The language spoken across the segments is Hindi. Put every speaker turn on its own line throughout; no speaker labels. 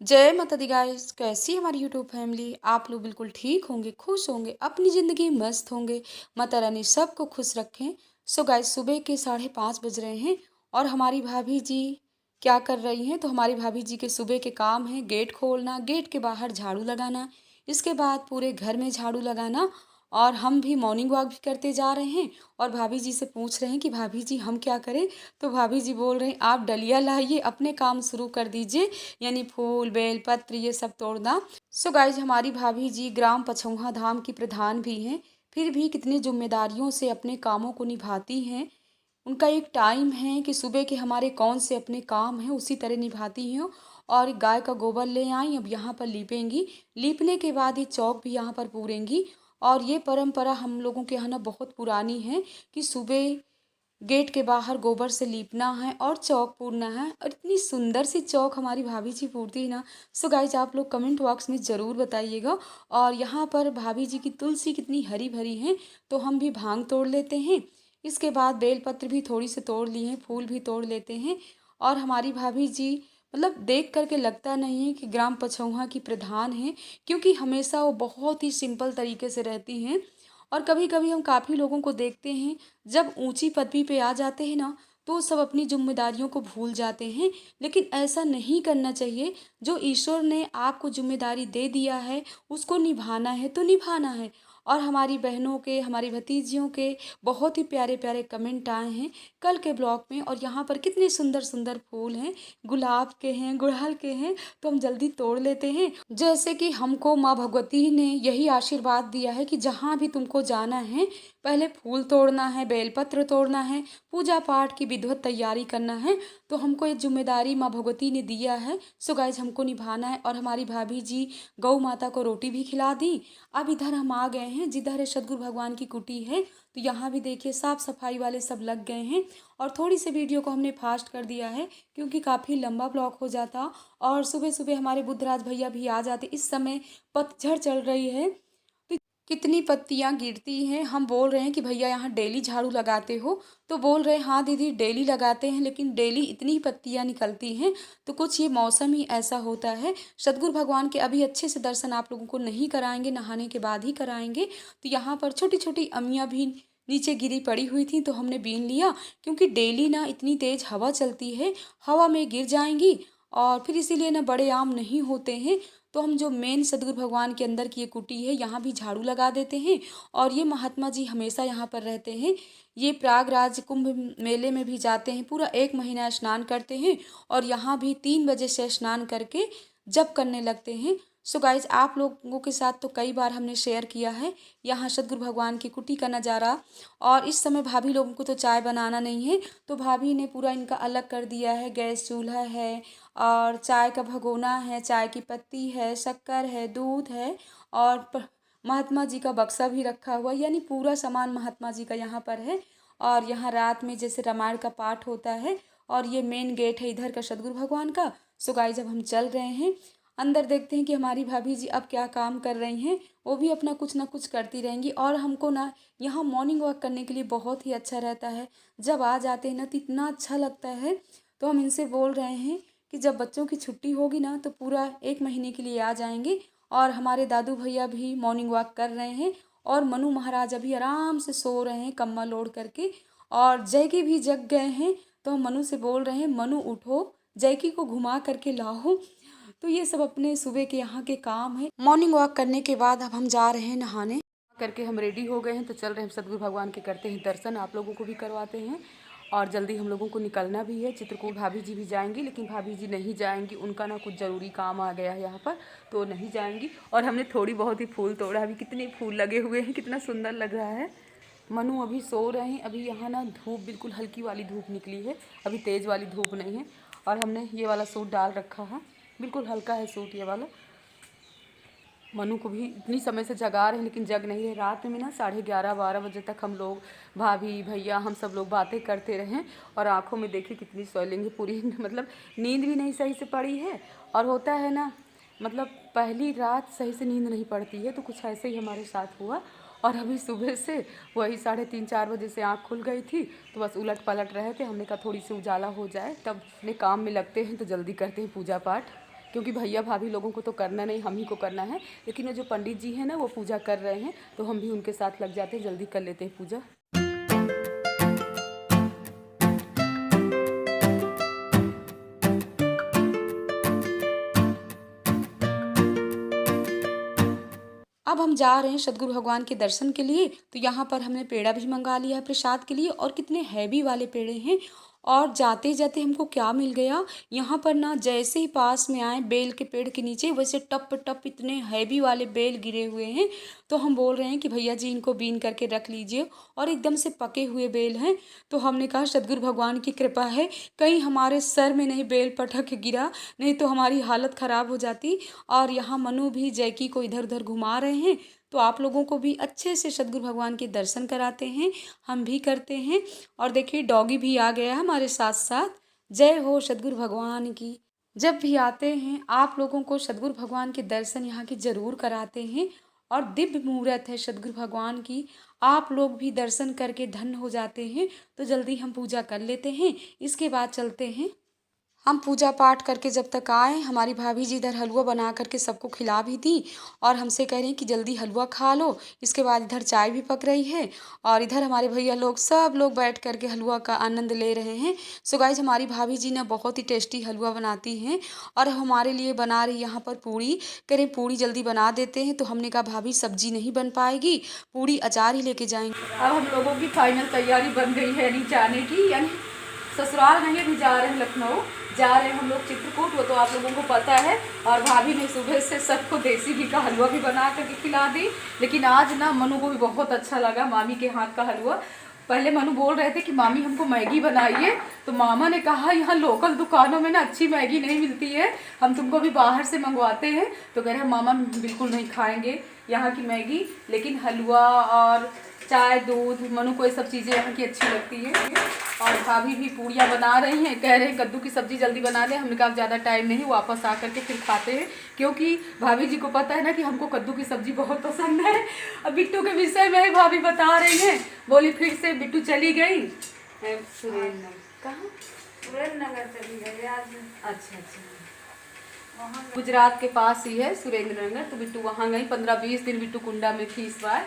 जय माता दी गाइस। कैसी है हमारी यूट्यूब फैमिली। आप लोग बिल्कुल ठीक होंगे, खुश होंगे, अपनी ज़िंदगी मस्त होंगे। माता रानी सबको खुश रखें। सो गाइस, सुबह के 5:30 बज रहे हैं और हमारी भाभी जी क्या कर रही हैं। तो हमारी भाभी जी के सुबह के काम हैं गेट खोलना, गेट के बाहर झाड़ू लगाना, इसके बाद पूरे घर में झाड़ू लगाना। और हम भी मॉर्निंग वॉक भी करते जा रहे हैं और भाभी जी से पूछ रहे हैं कि भाभी जी हम क्या करें। तो भाभी जी बोल रहे हैं आप डलिया लाइए, अपने काम शुरू कर दीजिए, यानी फूल बेल पत्र ये सब तोड़ना। सो गाइज, हमारी भाभी जी ग्राम पछौहा धाम की प्रधान भी हैं, फिर भी कितनी जिम्मेदारियों से अपने कामों को निभाती हैं। उनका एक टाइम है कि सुबह के हमारे कौन से अपने काम हैं उसी तरह निभाती हैं। और गाय का गोबर ले आई, अब यहाँ पर लीपेंगी। लीपने के बाद ये चौक भी यहाँ पर पूरेंगी। और ये परंपरा हम लोगों के यहाँ ना बहुत पुरानी है कि सुबह गेट के बाहर गोबर से लीपना है और चौक पूरना है। और इतनी सुंदर सी चौक हमारी भाभी जी पूरती है ना। सो गाइज, आप लोग कमेंट बॉक्स में ज़रूर बताइएगा। और यहाँ पर भाभी जी की तुलसी कितनी हरी भरी है, तो हम भी भांग तोड़ लेते हैं। इसके बाद बेलपत्र भी थोड़ी से तोड़ लिए हैं, फूल भी तोड़ लेते हैं। और हमारी भाभी जी मतलब देख करके लगता नहीं है कि ग्राम पछौहा की प्रधान हैं, क्योंकि हमेशा वो बहुत ही सिंपल तरीके से रहती हैं। और कभी कभी हम काफ़ी लोगों को देखते हैं, जब ऊंची पदवी पे आ जाते हैं ना, तो सब अपनी जिम्मेदारियों को भूल जाते हैं। लेकिन ऐसा नहीं करना चाहिए। जो ईश्वर ने आपको जिम्मेदारी दे दिया है उसको निभाना है तो निभाना है। और हमारी बहनों के, हमारी भतीजियों के बहुत ही प्यारे प्यारे कमेंट आए हैं कल के ब्लॉग में। और यहाँ पर कितने सुंदर सुंदर फूल हैं, गुलाब के हैं, गुड़हल के हैं। तो हम जल्दी तोड़ लेते हैं। जैसे कि हमको माँ भगवती ने यही आशीर्वाद दिया है कि जहाँ भी तुमको जाना है पहले फूल तोड़ना है, बेलपत्र तोड़ना है, पूजा पाठ की विधिवत तैयारी करना है। तो हमको ये जिम्मेदारी माँ भगवती ने दिया है। सो गाइज, हमको निभाना है। और हमारी भाभी जी गौ माता को रोटी भी खिला दी। अब इधर हम आ गए हैं जिधर है सतगुरु भगवान की कुटी है। तो यहाँ भी देखिए साफ सफाई वाले सब लग गए हैं। और थोड़ी सी वीडियो को हमने फास्ट कर दिया है क्योंकि काफ़ी लंबा ब्लॉग हो जाता। और सुबह सुबह हमारे बुद्धराज भैया भी आ जाते। इस समय पतझड़ चल रही है, तो कितनी पत्तियां गिरती हैं। हम बोल रहे हैं कि भैया यहाँ डेली झाड़ू लगाते हो। तो बोल रहे हैं हाँ दीदी डेली लगाते हैं, लेकिन डेली इतनी पत्तियां निकलती हैं। तो कुछ ये मौसम ही ऐसा होता है। सतगुरु भगवान के अभी अच्छे से दर्शन आप लोगों को नहीं कराएंगे, नहाने के बाद ही कराएंगे। तो यहाँ पर छोटी छोटी अमियाँ भी नीचे गिरी पड़ी हुई थी, तो हमने बीन लिया। क्योंकि डेली ना इतनी तेज हवा चलती है, हवा में गिर जाएंगी। और फिर इसीलिए ना बड़े आम नहीं होते हैं। तो हम जो मेन सदगुरु भगवान के अंदर की ये कुटी है यहाँ भी झाड़ू लगा देते हैं। और ये महात्मा जी हमेशा यहाँ पर रहते हैं। ये प्रयागराज कुंभ मेले में भी जाते हैं, पूरा 1 महीना स्नान करते हैं। और यहाँ भी 3 बजे से स्नान करके जप करने लगते हैं। सो गाइज, आप लोगों के साथ तो कई बार हमने शेयर किया है यहाँ सदगुरु भगवान की कुटी का नज़ारा। और इस समय भाभी लोगों को तो चाय बनाना नहीं है, तो भाभी ने पूरा इनका अलग कर दिया है। गैस चूल्हा है और चाय का भगोना है, चाय की पत्ती है, शक्कर है, दूध है। और महात्मा जी का बक्सा भी रखा हुआ, यानी पूरा सामान महात्मा जी का यहाँ पर है। और यहाँ रात में जैसे रामायण का पाठ होता है। और ये मेन गेट है इधर का सदगुरु भगवान का। सो गाइस, जब हम चल रहे हैं अंदर, देखते हैं कि हमारी भाभी जी अब क्या काम कर रही हैं। वो भी अपना कुछ ना कुछ करती रहेंगी। और हमको ना यहाँ मॉर्निंग वॉक करने के लिए बहुत ही अच्छा रहता है। जब आ जाते हैं ना तो इतना अच्छा लगता है। तो हम इनसे बोल रहे हैं कि जब बच्चों की छुट्टी होगी ना तो पूरा 1 महीने के लिए आ जाएंगे। और हमारे दादू भैया भी मॉर्निंग वॉक कर रहे हैं। और मनु महाराज अभी आराम से सो रहे हैं कम्बल ओढ़ करके। और जैकी भी जग गए हैं। तो हम मनु से बोल रहे हैं मनु उठो, जैकी को घुमा करके लाओ। तो ये सब अपने सुबह के यहाँ के काम है। मॉर्निंग वॉक करने के बाद अब हम जा रहे हैं नहाने। करके हम रेडी हो गए हैं, तो चल रहे हैं सतगुरु भगवान के, करते हैं दर्शन, आप लोगों को भी करवाते हैं। और जल्दी हम लोगों को निकलना भी है। चित्रकूट भाभी जी भी जाएंगी, लेकिन भाभी जी नहीं जाएंगी, उनका ना कुछ ज़रूरी काम आ गया है यहाँ पर, तो नहीं जाएंगी। और हमने थोड़ी बहुत ही फूल तोड़ा। अभी कितने फूल लगे हुए हैं, कितना सुंदर लग रहा है। मनु अभी सो रहे हैं। अभी यहाँ ना धूप बिल्कुल हल्की वाली धूप निकली है, अभी तेज़ वाली धूप नहीं है। और हमने ये वाला सूट डाल रखा है, बिल्कुल हल्का है सूट ये वाला। मनु को भी इतनी समय से जगा रहे हैं लेकिन जग नहीं रहे। रात में ना 11:30-12 बजे तक हम लोग, भाभी भैया, हम सब लोग बातें करते रहें। और आंखों में देखिए कितनी स्वेलिंग है पूरी मतलब नींद भी नहीं सही से पड़ी है। और होता है ना, मतलब पहली रात सही से नींद नहीं पड़ती है, तो कुछ ऐसे ही हमारे साथ हुआ। और अभी सुबह से वही 3:30-4 बजे से आँख खुल गई थी, तो बस उलट पलट रहे थे। हमने कहा थोड़ी सी उजाला हो जाए तब अपने काम में लगते हैं, तो जल्दी करते हैं पूजा पाठ, क्योंकि भैया भाभी लोगों को तो करना नहीं, हम ही को करना है। लेकिन वो जो पंडित जी हैं ना वो पूजा कर रहे हैं, तो हम भी उनके साथ लग जाते हैं, जल्दी कर लेते हैं पूजा। अब हम जा रहे हैं सदगुरु भगवान के दर्शन के लिए। तो यहाँ पर हमने पेड़ा भी मंगा लिया है प्रसाद के लिए, और कितने हैवी वाले पेड़े हैं। और जाते जाते हमको क्या मिल गया, यहाँ पर ना जैसे ही पास में आए बेल के पेड़ के नीचे, वैसे टप टप इतने हैवी वाले बेल गिरे हुए हैं। तो हम बोल रहे हैं कि भैया जी इनको बीन करके रख लीजिए, और एकदम से पके हुए बेल हैं। तो हमने कहा सदगुरु भगवान की कृपा है, कहीं हमारे सर में नहीं बेल पटक गिरा, नहीं तो हमारी हालत ख़राब हो जाती। और यहाँ मनु भी जैकी को इधर उधर घुमा रहे हैं। तो आप लोगों को भी अच्छे से सदगुरु भगवान के दर्शन कराते हैं, हम भी करते हैं। और देखिए डॉगी भी आ गया है हमारे साथ साथ। जय हो सदगुरु भगवान की। जब भी आते हैं आप लोगों को सदगुरु भगवान के दर्शन यहाँ की ज़रूर कराते हैं, और दिव्य मुहूर्त है सदगुरु भगवान की, आप लोग भी दर्शन करके धन्य हो जाते हैं। तो जल्दी हम पूजा कर लेते हैं, इसके बाद चलते हैं। हम पूजा पाठ करके जब तक आए, हमारी भाभी जी इधर हलवा बना करके सबको खिला भी दी, और हमसे कह रही हैं कि जल्दी हलवा खा लो। इसके बाद इधर चाय भी पक रही है, और इधर हमारे भैया लोग सब लोग बैठ करके हलवा का आनंद ले रहे हैं। सो गाइज हमारी भाभी जी ना बहुत ही टेस्टी हलवा बनाती हैं, और हमारे लिए बना रही यहाँ पर पूड़ी। कह रहे पूड़ी जल्दी बना देते हैं। तो हमने कहा भाभी सब्जी नहीं बन पाएगी, पूड़ी अचार ही लेके जाएंगे। अब हम लोगों की फाइनल तैयारी बन गई है यानी जाने की, यानी ससुराल नहीं, अभी जा रहे हैं लखनऊ, जा रहे हैं हम लोग चित्रकूट, वो तो आप लोगों को पता है। और भाभी ने सुबह से सबको देसी घी का हलवा भी बना करके खिला दी। लेकिन आज ना मनु को भी बहुत अच्छा लगा मामी के हाथ का हलवा। पहले मनु बोल रहे थे कि मामी हमको मैगी बनाइए, तो मामा ने कहा यहाँ लोकल दुकानों में ना अच्छी मैगी नहीं मिलती है, हम तुमको भी बाहर से मंगवाते हैं। तो कह रहे हैं मामा बिल्कुल नहीं खाएंगे यहाँ की मैगी, लेकिन हलवा और चाय दूध मनु को ये सब चीज़ें यहाँ की अच्छी लगती है। और भाभी भी पूड़ियाँ बना रही हैं, कह रहे हैं कद्दू की सब्ज़ी जल्दी बना दें। हमने कहा ज़्यादा टाइम नहीं, वापस आ करके फिर खाते हैं, क्योंकि भाभी जी को पता है ना कि हमको कद्दू की सब्ज़ी बहुत पसंद है। अब बिट्टू के विषय में भाभी बता रही हैं, बोली फिर से बिट्टू चली गई सुरेंद्र, कहाँ सुरेंद्रनगर चली गई आज। अच्छा वहाँ गुजरात के पास ही है सुरेंद्रनगर, तो बिट्टू वहाँ गई। 15-20 दिन बिट्टू कुंडा में थी इस बार।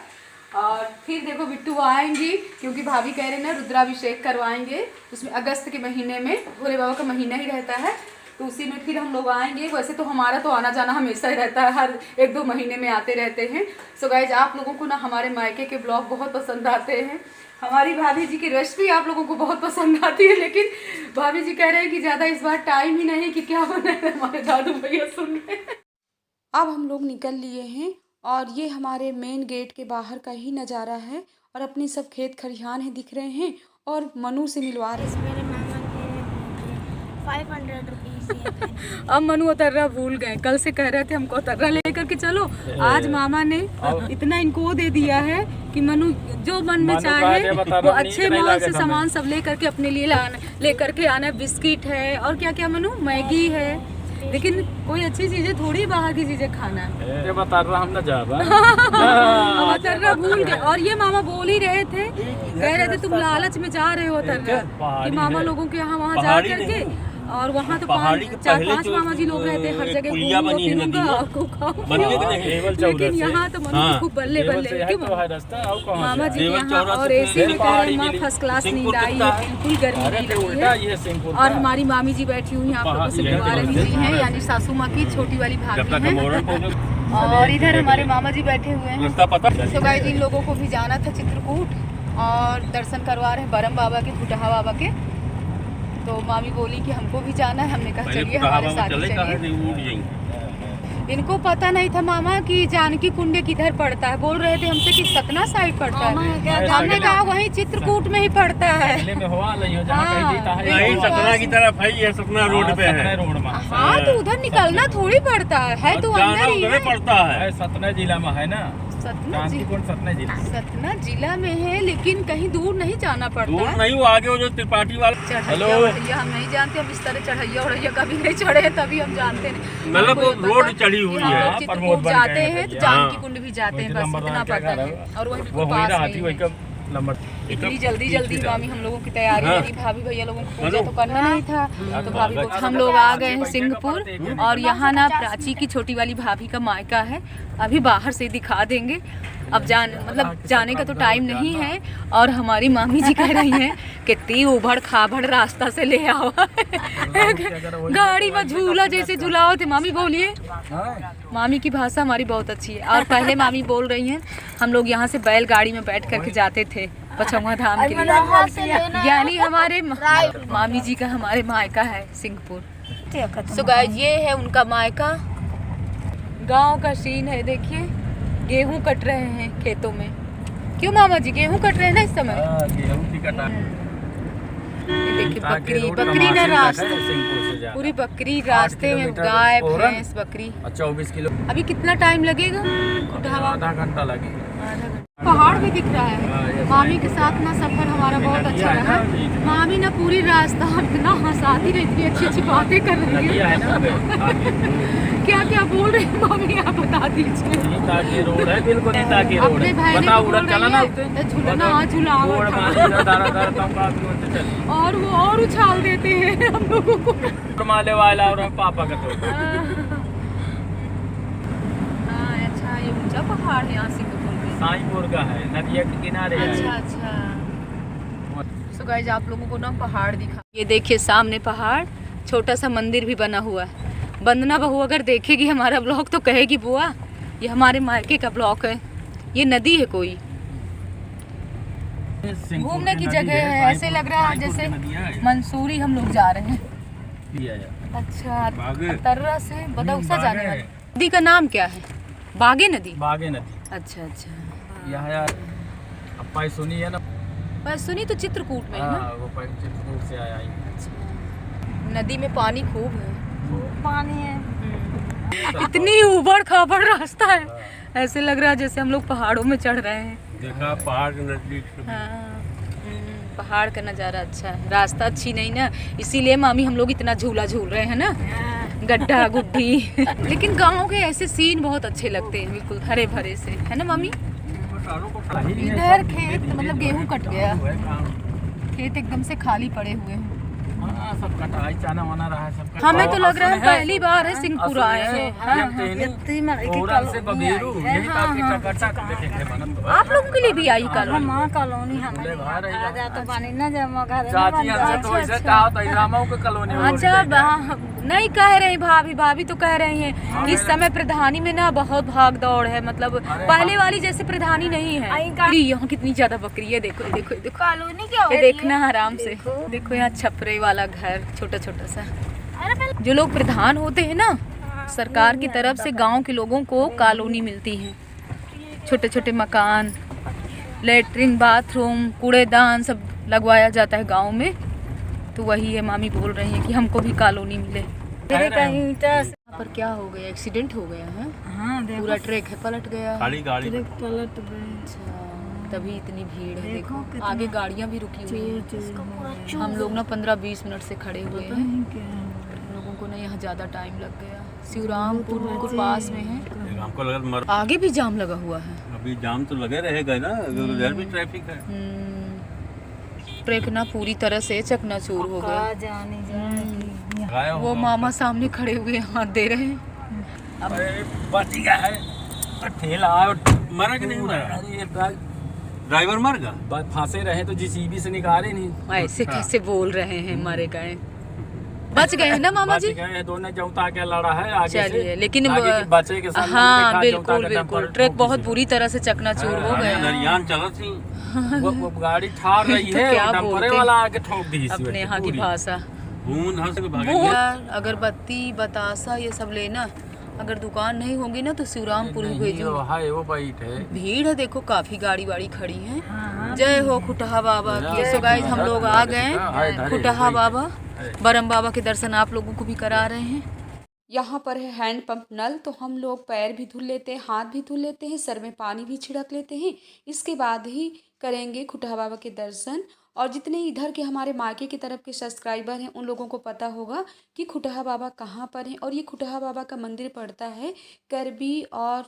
और फिर देखो बिट्टू आएंगी, क्योंकि भाभी कह रहे ना रुद्राभिषेक करवाएंगे, उसमें अगस्त के महीने में भोले बाबा का महीना ही रहता है, तो उसी में फिर हम लोग आएंगे। वैसे तो हमारा तो आना जाना हमेशा ही रहता है, हर 1-2 महीने में आते रहते हैं। सो गाइज आप लोगों को ना हमारे मायके के ब्लॉग बहुत पसंद आते हैं, हमारी भाभी जी की रेसिपी आप लोगों को बहुत पसंद आती है। लेकिन भाभी जी कह रहे हैं कि ज़्यादा इस बार टाइम ही नहीं कि क्या बनाए, हमारे दादू भैया सुन रहे हैं। अब हम लोग निकल लिए हैं, और ये हमारे मेन गेट के बाहर का ही नज़ारा है, और अपनी सब खेत खलिहान है दिख रहे हैं, और मनु से मिलवा रहे हैं।
मेरे मामा के 500 रुपीज़।
अब मनु उतर्रा भूल गए, कल से कह रहे थे हमको उतर्रा लेकर के चलो। आज मामा ने इतना इनको दे दिया है कि मनु जो मन में चाहे वो अच्छे मॉल से सामान सब ले करके अपने लिए ले करके आना। बिस्किट है और क्या क्या मनु, मैगी है, लेकिन कोई अच्छी चीजें थोड़ी बाहर की चीजें खाना है।
ये बता रहा हम ना जाबा
तर्रा भूल गए। और ये मामा बोल ही रहे थे, कह रहे थे तुम लालच में जा रहे हो तर्रा, कि मामा लोगों के यहाँ वहाँ जा करके, और वहाँ तो 4-5 मामा जी लोग रहते हैं हर जगह, लेकिन यहाँ तो मनु खूब बल्ले बल्ले मामा जी यहाँ। और एसी में कह रहे हैं फर्स्ट क्लास नींद आई है, बिल्कुल गर्मी नहीं लगी है। और हमारी मामी जी बैठी हुई हैं, आप लोगों से मिलवा रही जी हैं, यानी सासू माँ की छोटी वाली भाभी हैं। और इधर हमारे मामा जी बैठे हुए हैं। तो गाइस इन लोगों को भी जाना था चित्रकूट, और दर्शन करवा रहे हैं बरम बाबा के, फुटहा बाबा के। तो मामी बोली कि हमको भी जाना है, हमने कहा चलिए हमारे साथ चलिए। इनको पता नहीं था मामा कि जानकी कुंड किधर पड़ता है, बोल रहे थे हमसे कि सतना साइड पड़ता है। हमने कहा वहीं चित्रकूट में ही पड़ता है।
सतना की तरफ है, ये सतना रोड पे है।
हाँ तो उधर निकलना थोड़ी पड़ता है, तो अंदर ही
पड़ता है, सतना जिला में है ना।
सतना जिला में है, लेकिन कहीं दूर नहीं जाना पड़ता।
दूर नहीं, वो आगे वो जो त्रिपाठी वाला। हेलो
हम नहीं जानते, हम इस तरह चढ़ैया उड़ैया कभी नहीं चढ़े, तभी हम जानते नहीं।
मतलब वो रोड चढ़ी हुई है,
चित्रकूट जाते हैं तो जानकी कुंड भी जाते हैं, बस इतना पता है। और वही पास में
नंबर
इतनी जल्दी जल्दी मामी हम लोगों की तैयारी करी, भाभी भैया लोगों को पूजा तो करना नहीं था, तो भाभी को हम लोग आ गए हैं सिंहपुर। और यहाँ ना प्राची की छोटी वाली भाभी का मायका है, अभी बाहर से दिखा देंगे। अब जाने का तो टाइम नहीं है। और हमारी मामी जी कह रही हैं कितनी उबड़ खाबड़ रास्ता से ले आओ गाड़ी में झूला जैसे झूलाओ थे। मामी बोलिए, मामी की भाषा हमारी बहुत अच्छी है। और पहले मामी बोल रही हैं हम लोग यहाँ से बैलगाड़ी में बैठ करके जाते थे पचौवा धाम के लिए, यानी हमारे मामी जी का हमारे मायका है सिंहपुर। सो गाइस ये है उनका मायका, गांव का सीन है। देखिए गेहूं कट रहे हैं खेतों में। क्यों मामा जी गेहूं कट रहे हैं ना इस समय?
गेहूं की कटा।
ये देखिए बकरी ना रास्ते, पूरी बकरी रास्ते में, गाय भैंस बकरी।
24 किलो।
अभी कितना टाइम लगेगा?
आधा घंटा लगेगा।
पहाड़ भी दिख रहा है। मामी के साथ ना सफर हमारा बहुत अच्छा रहा। मामी ना पूरी रास्ता इतना हंसाती रहती है, अच्छी अच्छी बातें कर रही है। क्या क्या बोल रही है मामी आप बता दीजिए।
नीता की रोड है, बिल्कुल नीता की रोड है।
बता उड़न चला ना झूलना झूलावा और वो और उछाल देते हैं हम लोगों को
माले वाला और पापा का तो।
अच्छा ये ऊंचा पहाड़ है यहाँ सिंहपुर में,
साईपुर का है, नदिया के किनारे है।
अच्छा। सो गाइस आप लोगों को ना पहाड़ दिखा, ये देखिए सामने पहाड़, छोटा सा मंदिर भी बना हुआ है। वंदना बहू अगर देखेगी हमारा ब्लॉग तो कहेगी बुआ ये हमारे मायके का ब्लॉग है। ये नदी है कोई, घूमने की जगह है। ऐसे लग रहा है जैसे मंसूरी हम लोग जा रहे हैं। अच्छा तर्रा से बदौसा जाने वाली नदी का नाम क्या है? बागे नदी।
बागे नदी।
अच्छा अच्छा।
यार अब सुनी है ना,
सुनी तो चित्रकूट में है ना।
वो चित्रकूट से आया है।
अच्छा। नदी में पानी खूब है,
पानी है।
इतनी उबड़ खाबड़ रास्ता है, ऐसे लग रहा है जैसे हम लोग पहाड़ों में चढ़ रहे हैं।
देखा पहाड़ के नजदीक।
पहाड़ का नज़ारा अच्छा है, रास्ता अच्छी नहीं ना, इसीलिए मामी हम लोग इतना झूला झूल रहे हैं ना, गड्ढा गुड्ढी। लेकिन गाँव के ऐसे सीन बहुत अच्छे लगते हैं, बिल्कुल हरे भरे से, है ना मामी? इधर खेत मतलब गेहूँ कट गया, खेत एकदम से खाली पड़े हुए हैं।
सब कटाई चाना वाना रहा है सब।
हमें तो लग रहा है पहली बार है सिंहपुर आए हैं। आप लोगों के लिए भी आई कॉलोनी? अच्छा नहीं कह रही भाभी तो कह रही हैं कि इस समय प्रधानी में ना बहुत भाग दौड़ है, मतलब पहले वाली जैसे प्रधानी नहीं है। यहाँ कितनी ज्यादा बकरी है, देखो देखो देखो
कॉलोनी क्या
ये देखना आराम से देखो। यहाँ छपरे वाला घर छोटा छोटा सा। जो लोग प्रधान होते हैं ना सरकार की तरफ से गांव के लोगों को कॉलोनी मिलती है, छोटे छोटे मकान, लेटरिन बाथरूम कूड़ेदान सब लगवाया जाता है गांव में। तो वही है मामी बोल रही है कि हमको भी कॉलोनी मिले। पर क्या हो गया? एक्सीडेंट हो गया है। हाँ, पूरा ट्रक है पलट गया,
खाली गाड़ी
पलट गए।
अच्छा तभी इतनी भीड़ है। देखो आगे गाड़ियाँ भी रुकी हुई हैं। हम लोग ना 15-20 मिनट से खड़े हुए हैं, लोगों को ना यहाँ ज़्यादा टाइम लग गया। शिवरामपुर बिल्कुल पास में है,
हमको लगा
आगे भी जाम लगा हुआ है।
अभी जाम तो लगे रहेगा ना, उधर भी ट्रैफिक है।
ट्रक ना पूरी तरह से चकनाचूर हो गया। वो मामा सामने खड़े हुए हाथ दे रहे हैं।
अब बच गया है ठेला, मरा कि नहीं मरा? ड्राइवर मर गया, फांसे रहे तो जीसीबी से निकाले नहीं।
ऐसे कैसे बोल रहे हैं मारे गए? बच गए हैं ना मामा जी?
गए दोनों जौता के लड़ा है आगे
चलिए, लेकिन
बचे के साथ
हाँ बिल्कुल ट्रक बहुत बुरी तरह से चकनाचूर हो गया।
वो गाड़ी ठार रही है,
क्या
डंपरे वाला आके ठोक दी
अपने यहाँ की भाषा। अगरबत्ती बतासा ये सब लेना, अगर दुकान नहीं होगी ना तो शिवरामपुर भेजो। भीड़ है देखो, काफी गाड़ी वाड़ी खड़ी है। जय हो खुटहा बाबा की। सो गाइस हम लोग आ गए खुटहा बाबा, बरम बाबा के दर्शन आप लोगों को भी करा रहे हैं। यहाँ पर है हैंड पंप नल, तो हम लोग पैर भी धुल लेते हैं, हाथ भी धुल लेते हैं, सर में पानी भी छिड़क लेते हैं। इसके बाद ही करेंगे खुटहा बाबा के दर्शन। और जितने इधर के हमारे मायके की तरफ के सब्सक्राइबर हैं उन लोगों को पता होगा कि खुटहा बाबा कहाँ पर हैं। और ये खुटहा बाबा का मंदिर पड़ता है करबी और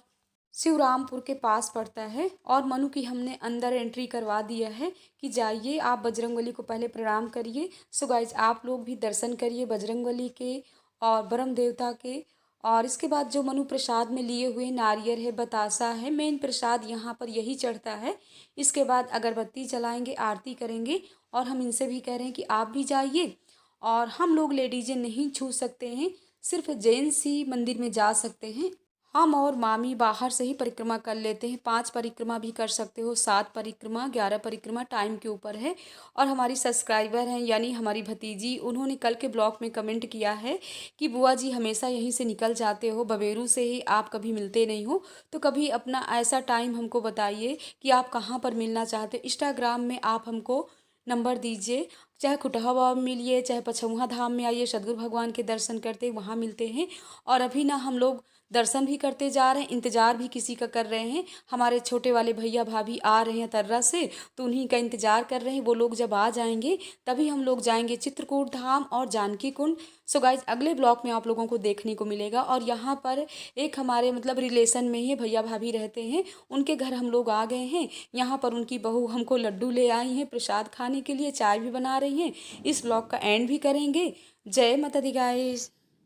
शिवरामपुर के पास पड़ता है। और मनु की हमने अंदर एंट्री करवा दिया है कि जाइए आप बजरंगबली को पहले प्रणाम करिए। सो गाइज आप लोग भी दर्शन करिए बजरंगबली के और ब्रह्म देवता के। और इसके बाद जो मनु प्रसाद में लिए हुए नारियल है, बतासा है, मेन प्रसाद यहाँ पर यही चढ़ता है। इसके बाद अगरबत्ती जलाएंगे, आरती करेंगे। और हम इनसे भी कह रहे हैं कि आप भी जाइए। और हम लोग लेडीजें नहीं छू सकते हैं, सिर्फ जेंट्स ही मंदिर में जा सकते हैं। हम और मामी बाहर से ही परिक्रमा कर लेते हैं। 5 परिक्रमा भी कर सकते हो, 7 परिक्रमा, 11 परिक्रमा, टाइम के ऊपर है। और हमारी सब्सक्राइबर हैं यानी हमारी भतीजी, उन्होंने कल के ब्लॉग में कमेंट किया है कि बुआ जी हमेशा यहीं से निकल जाते हो, बबेरू से ही, आप कभी मिलते नहीं हो। तो कभी अपना ऐसा टाइम हमको बताइए कि आप कहाँ पर मिलना चाहते हो। इंस्टाग्राम में आप हमको नंबर दीजिए, चाहे खुटहा बाबा में मिलिए, चाहे पछौहा धाम में आइए, सदगुरु भगवान के दर्शन करते वहाँ मिलते हैं। और अभी ना हम लोग दर्शन भी करते जा रहे हैं, इंतज़ार भी किसी का कर रहे हैं। हमारे छोटे वाले भैया भाभी आ रहे हैं तर्रा से, तो उन्हीं का इंतज़ार कर रहे हैं। वो लोग जब आ जाएंगे तभी हम लोग जाएंगे चित्रकूट धाम और जानकी कुंड। सो गाइज अगले ब्लॉग में आप लोगों को देखने को मिलेगा। और यहाँ पर एक हमारे मतलब रिलेशन में ही भैया भाभी रहते हैं, उनके घर हम लोग आ गए हैं। यहाँ पर उनकी बहू हमको लड्डू ले आई हैं प्रसाद खाने के लिए, चाय भी बना रही हैं। इस ब्लॉग का एंड भी करेंगे। जय माता दी गाइस।